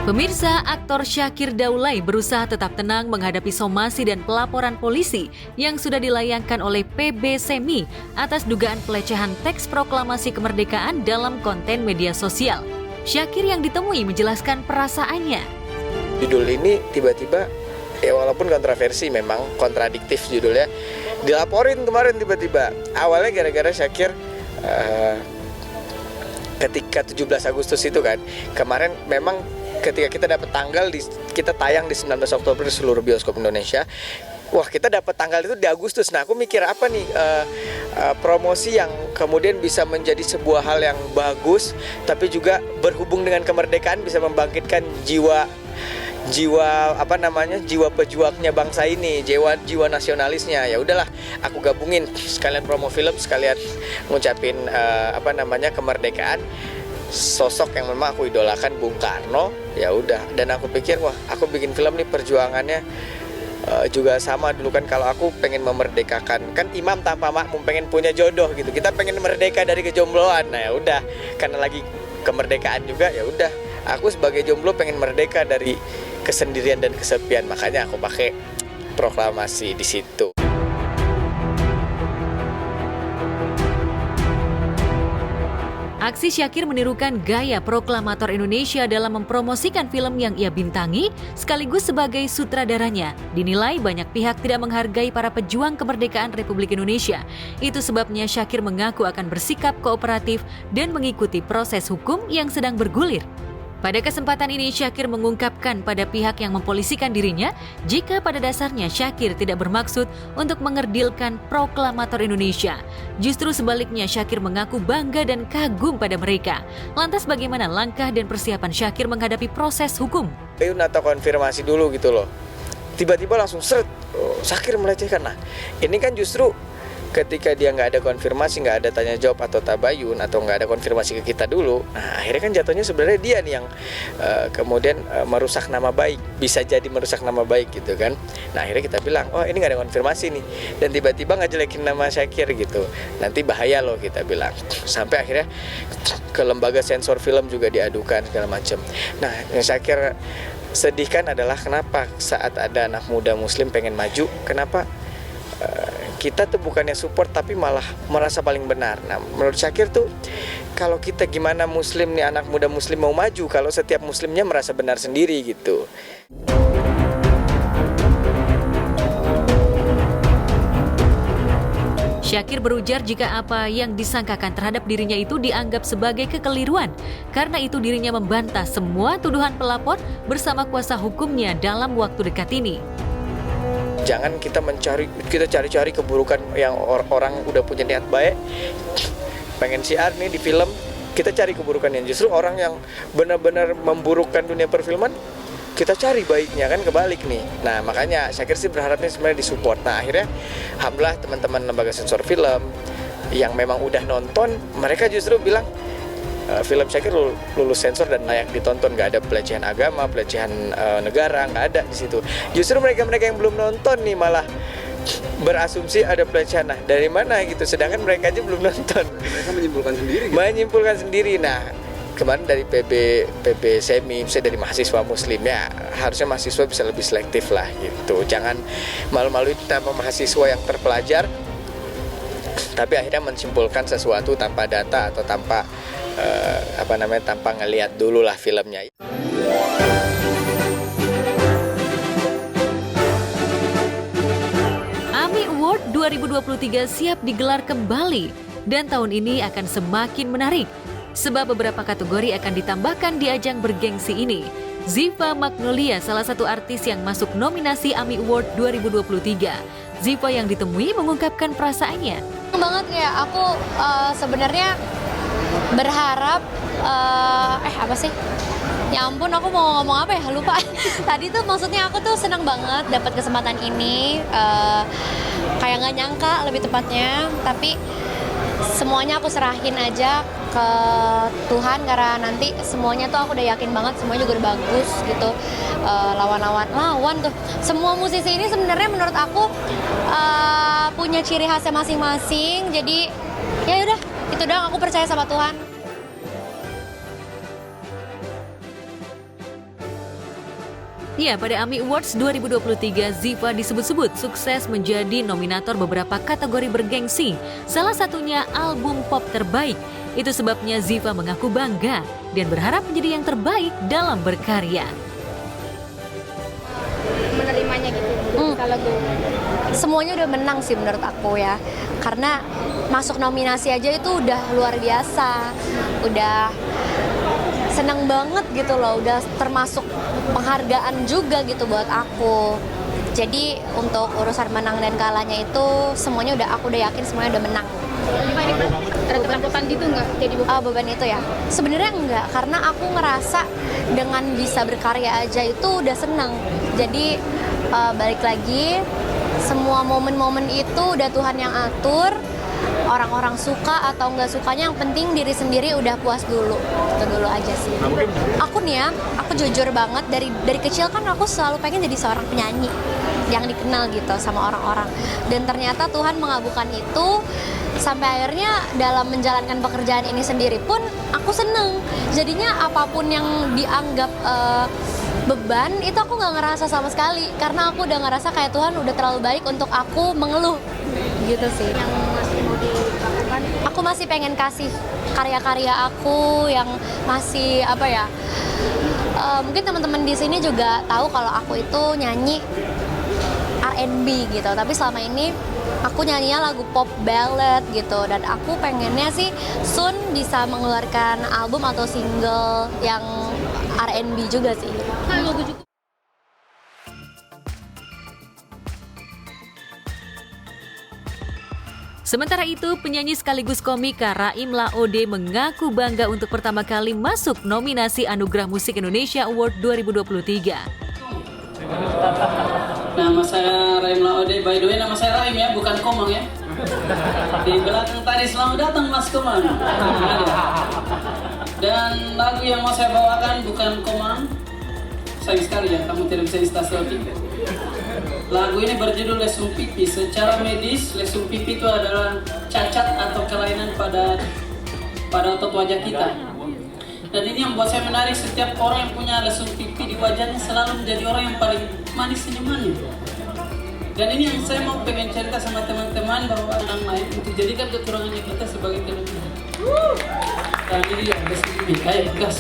Pemirsa, aktor Syakir Daulay berusaha tetap tenang menghadapi somasi dan pelaporan polisi yang sudah dilayangkan oleh PB Semi atas dugaan pelecehan teks proklamasi kemerdekaan dalam konten media sosial. Syakir yang ditemui menjelaskan perasaannya. Judul ini tiba-tiba, ya walaupun kontroversi memang kontradiktif judulnya, dilaporin kemarin tiba-tiba. Awalnya gara-gara Syakir ketika 17 Agustus itu kan, kemarin memang ketika kita dapat tanggal, kita tayang di 19 Oktober di seluruh bioskop Indonesia. Wah, kita dapat tanggal itu di Agustus. Nah, aku mikir apa nih promosi yang kemudian bisa menjadi sebuah hal yang bagus, tapi juga berhubung dengan kemerdekaan bisa membangkitkan jiwa pejuangnya bangsa ini, jiwa nasionalisnya. Ya udahlah, aku gabungin sekalian promo film, sekalian ngucapin kemerdekaan. Sosok yang memang aku idolakan, Bung Karno. Ya udah, dan aku pikir wah, aku bikin film nih perjuangannya juga sama dulu kan. Kalau aku pengen memerdekakan, kan imam tanpa makmum pengen punya jodoh gitu. Kita pengen merdeka dari kejombloan. Nah ya udah, karena lagi kemerdekaan juga, ya udah, aku sebagai jomblo pengen merdeka dari kesendirian dan kesepian. Makanya aku pakai proklamasi di situ. Aksi Syakir menirukan gaya proklamator Indonesia dalam mempromosikan film yang ia bintangi, sekaligus sebagai sutradaranya. Dinilai banyak pihak tidak menghargai para pejuang kemerdekaan Republik Indonesia. Itu sebabnya Syakir mengaku akan bersikap kooperatif dan mengikuti proses hukum yang sedang bergulir. Pada kesempatan ini, Syakir mengungkapkan pada pihak yang mempolisikan dirinya jika pada dasarnya Syakir tidak bermaksud untuk mengerdilkan proklamator Indonesia. Justru sebaliknya, Syakir mengaku bangga dan kagum pada mereka. Lantas bagaimana langkah dan persiapan Syakir menghadapi proses hukum? Atau konfirmasi dulu gitu loh. Tiba-tiba langsung seret, Syakir melecehkan. Nah, ini kan justru ketika dia nggak ada konfirmasi, nggak ada tanya jawab atau tabayun, atau nggak ada konfirmasi ke kita dulu, nah akhirnya kan jatuhnya sebenarnya dia nih yang kemudian merusak nama baik, bisa jadi merusak nama baik gitu kan. Nah akhirnya kita bilang, oh ini nggak ada konfirmasi nih, dan tiba-tiba ngejelekin nama Syakir gitu, nanti bahaya loh kita bilang. Sampai akhirnya ke lembaga sensor film juga diadukan segala macam. Nah yang Syakir sedihkan adalah kenapa saat ada anak muda muslim pengen maju, kenapa kita tuh bukannya support tapi malah merasa paling benar. Nah menurut Syakir tuh, kalau kita gimana muslim nih, anak muda muslim mau maju kalau setiap muslimnya merasa benar sendiri gitu. Syakir berujar jika apa yang disangkakan terhadap dirinya itu dianggap sebagai kekeliruan. Karena itu dirinya membantah semua tuduhan pelapor bersama kuasa hukumnya dalam waktu dekat ini. Jangan kita cari-cari keburukan yang orang udah punya niat baik, pengen siar nih di film, kita cari keburukan yang justru orang yang benar-benar memburukkan dunia perfilman, kita cari baiknya, kan kebalik nih. Nah makanya Syakir sih berharapnya sebenarnya disupport. Nah akhirnya alhamdulillah teman-teman lembaga sensor film yang memang udah nonton, mereka justru bilang film Syakir lulus sensor dan layak ditonton, nggak ada pelecehan agama, pelecehan negara, nggak ada di situ. Justru mereka yang belum nonton nih malah berasumsi ada pelecehan. Nah dari mana gitu, sedangkan mereka aja belum nonton. Mereka menyimpulkan sendiri. Nah kemarin dari PB Semi, misalnya dari mahasiswa muslim, ya harusnya mahasiswa bisa lebih selektif lah gitu. Jangan malu-maluin nama mahasiswa yang terpelajar, tapi akhirnya menyimpulkan sesuatu tanpa data atau tanpa tanpa ngelihat dulu lah filmnya. AMI Award 2023 siap digelar kembali dan tahun ini akan semakin menarik sebab beberapa kategori akan ditambahkan di ajang bergengsi ini. Ziva Magnolia salah satu artis yang masuk nominasi AMI Award 2023. Ziva yang ditemui mengungkapkan perasaannya. Banget ya, aku sebenarnya berharap ya ampun, aku mau ngomong apa ya, lupa. Tadi tuh maksudnya aku tuh senang banget dapat kesempatan ini, kayak nggak nyangka lebih tepatnya, tapi semuanya aku serahin aja ke Tuhan karena nanti semuanya tuh aku udah yakin banget semuanya juga udah bagus gitu. Lawan tuh semua musisi ini sebenarnya menurut aku punya ciri khasnya masing-masing, jadi ya udah itu doang, aku percaya sama Tuhan. Ya, pada AMI Awards 2023, Ziva disebut-sebut sukses menjadi nominator beberapa kategori bergengsi, salah satunya album pop terbaik. Itu sebabnya Ziva mengaku bangga dan berharap menjadi yang terbaik dalam berkarya. Menerimanya gitu, kalau gue. Semuanya udah menang sih menurut aku ya, karena masuk nominasi aja itu udah luar biasa, udah seneng banget gitu loh, udah termasuk penghargaan juga gitu buat aku. Jadi untuk urusan menang dan kalahnya itu semuanya aku udah yakin semuanya udah menang. Ada ketakutan gitu nggak jadi Beban itu ya? Sebenarnya enggak, karena aku ngerasa dengan bisa berkarya aja itu udah seneng. Jadi balik lagi, semua momen-momen itu udah Tuhan yang atur. Orang-orang suka atau nggak sukanya, yang penting diri sendiri udah puas dulu. Itu dulu aja sih. Aku nih ya, aku jujur banget dari kecil kan aku selalu pengen jadi seorang penyanyi yang dikenal gitu sama orang-orang. Dan ternyata Tuhan mengabulkan itu, sampai akhirnya dalam menjalankan pekerjaan ini sendiri pun aku seneng. Jadinya apapun yang dianggap beban itu aku nggak ngerasa sama sekali, karena aku udah ngerasa kayak Tuhan udah terlalu baik untuk aku mengeluh gitu sih. yang masih mau dilakukan? Aku masih pengen kasih karya-karya aku yang masih apa ya, mungkin teman-teman di sini juga tahu kalau aku itu nyanyi R&B gitu, tapi selama ini aku nyanyinya lagu pop ballad gitu, dan aku pengennya sih soon bisa mengeluarkan album atau single yang R&B juga sih. Sementara itu, penyanyi sekaligus komika Raim Laode mengaku bangga untuk pertama kali masuk nominasi Anugerah Musik Indonesia Award 2023. Nama saya Raim Laode, by the way nama saya Raim ya, bukan Komang ya. Di belakang tadi selamat datang Mas Komang. Dan lagu yang mau saya bawakan bukan Komang. Sayang sekali ya, kamu tidak bisa instastory. Lagu ini berjudul lesung pipi. Secara medis, lesung pipi itu adalah cacat atau kelainan pada otot wajah kita. Dan ini yang buat saya menarik, setiap orang yang punya lesung pipi di wajahnya selalu menjadi orang yang paling manis senyumannya. Dan ini yang saya mau pengen cerita sama teman-teman bahwa orang lain untuk jadikan kekurangannya kita sebagai kelebihan. Dan ini dia lesung pipi, ayo gas.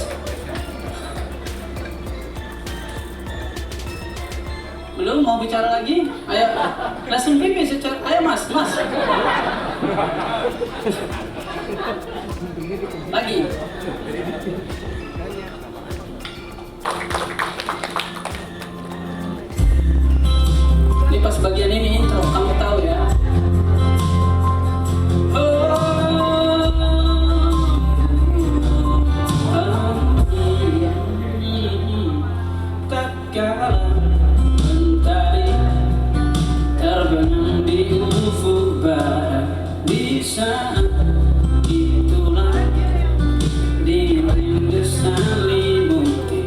Belum mau bicara lagi? Ayo, lesung pipi secara, ayo mas. Lagi. Ini pas bagian ini intro, kamu tahu ya. Tak kalah mentari terbenam di ufuk barat, di saat itulah dirindu selimuti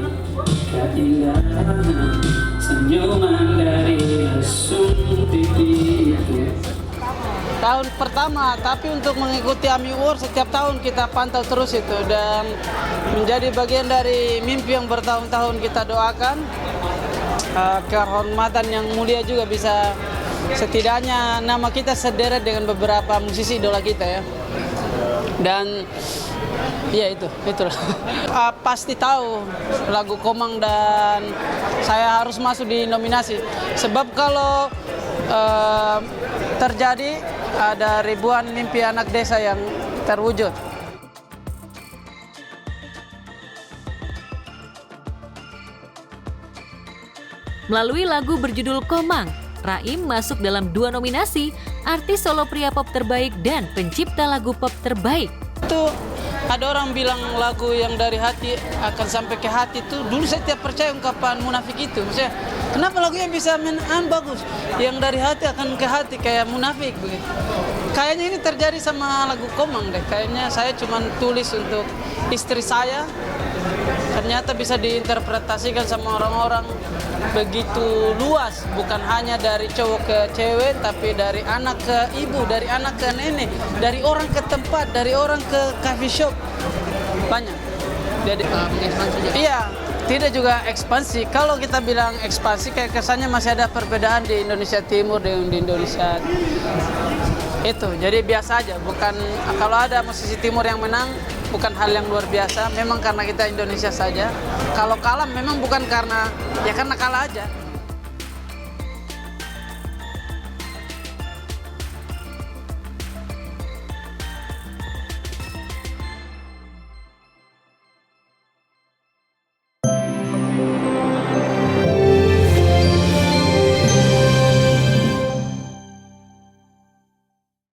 keindahan senyuman dari lesung pipi itu. Tahun pertama, tapi untuk mengikuti AMI Awards setiap tahun kita pantau terus itu, dan menjadi bagian dari mimpi yang bertahun-tahun kita doakan. Kehormatan yang mulia juga bisa, setidaknya nama kita sederet dengan beberapa musisi idola kita ya. Dan ya itulah. Pasti tahu lagu Komang dan saya harus masuk di nominasi. Sebab kalau terjadi ada ribuan mimpi anak desa yang terwujud. Melalui lagu berjudul Komang, Raim masuk dalam 2 nominasi, artis solo pria pop terbaik dan pencipta lagu pop terbaik. Itu ada orang bilang lagu yang dari hati akan sampai ke hati itu, dulu saya tidak percaya ungkapan munafik itu. Maksudnya, kenapa lagunya bisa bagus? Yang dari hati akan ke hati kayak munafik begitu. Kayaknya ini terjadi sama lagu Komang deh. Kayaknya saya cuma tulis untuk istri saya. Ternyata bisa diinterpretasikan sama orang-orang begitu luas, bukan hanya dari cowok ke cewek, tapi dari anak ke ibu, dari anak ke nenek, dari orang ke tempat, dari orang ke coffee shop, banyak. Jadi iya, tidak juga ekspansi. Kalau kita bilang ekspansi, kayak kesannya masih ada perbedaan di Indonesia Timur dengan di Indonesia itu. Jadi biasa aja. Bukan kalau ada musisi Timur yang menang, bukan hal yang luar biasa. Memang karena kita Indonesia saja. Kalau kalah memang bukan karena kalah aja.